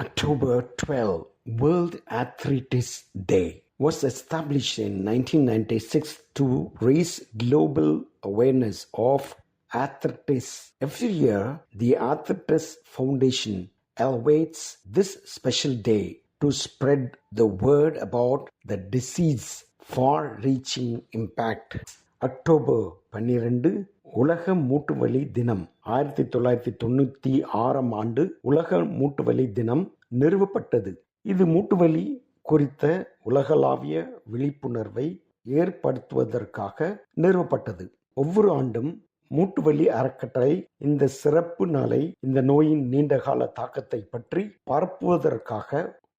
October 12, World Arthritis Day, was established in 1996 to raise global awareness of arthritis. Every year, the Arthritis Foundation elevates this special day to spread the word about the disease far-reaching impact. October 12 உலக மூட்டுவலி தினம். 1996ஆம் ஆண்டு உலக மூட்டுவலி தினம் நிறுவப்பட்டது. இது மூட்டுவலி குறித்த உலகளாவிய விழிப்புணர்வை ஏற்படுத்துவதற்காக நிறுவப்பட்டது. ஒவ்வொரு ஆண்டும் மூட்டுவலி அறக்கட்டளை இந்த சிறப்பு நாளை இந்த நோயின் நீண்டகால தாக்கத்தை பற்றி பரப்புவதற்காக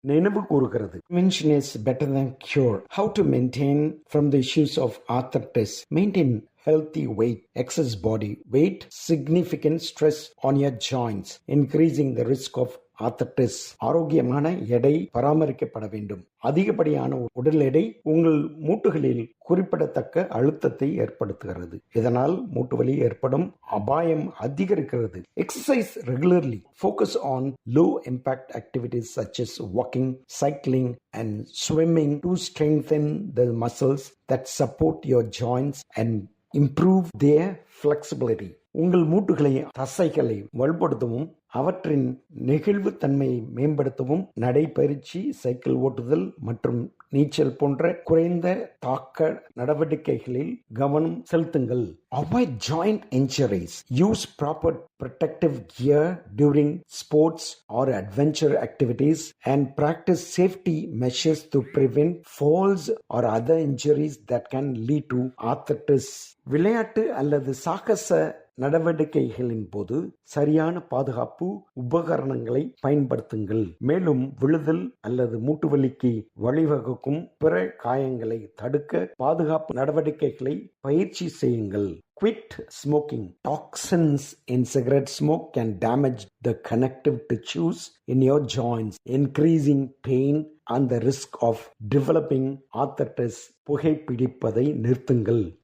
நினைவு கூறுகிறது. Prevention is better than cure. How to maintain from the issues of arthritis? Maintain healthy weight, excess body weight, significant stress on your joints, increasing the risk of arthritis. ஆரோக்கியமான எடை பராமரிக்கப்பட வேண்டும். அதிகப்படியான உடல் எடை உங்கள் மூட்டுகளில் குறிப்பிடத்தக்க அழுத்தத்தை ஏற்படுத்துகிறது. இதனால் மூட்டுவலி ஏற்படும் அபாயம் அதிகரிக்கிறது. Exercise regularly. Focus on low impact activities such as walking, cycling and swimming to strengthen the muscles that support your joints and improve their flexibility. உங்கள் மூட்டுகளை தசைகளை வலுப்படுத்தவும் அவற்றின் நெகிழ்வு தன்மையை மேம்படுத்தவும் நடைபயிற்சி, சைக்கிள் ஓட்டுதல் மற்றும் நீச்சல் போன்ற குறைந்த தாக்க நடவடிக்கைகளில் கவனம் செலுத்துங்கள். Avoid joint injuries. Use proper protective gear during sports or adventure activities and practice safety measures to prevent falls or other injuries that can lead to arthritis. விளையாட்டு அல்லது சாகச நடவடிக்கைகளின் போது சரியான பாதுகாப்பு உபகரணங்களை பயன்படுத்துங்கள். மேலும் விழுதல் அல்லது மூட்டுவலிக்கு வழிவகுக்கும் பிற காயங்களை தடுக்க பாதுகாப்பு நடவடிக்கைகளை பயிற்சி செய்யுங்கள். Quit smoking. Toxins in cigarette smoke can damage the connective tissues in your joints, increasing pain and the risk of developing arthritis. புகைப்பிடிப்பதை நிறுத்துங்கள்.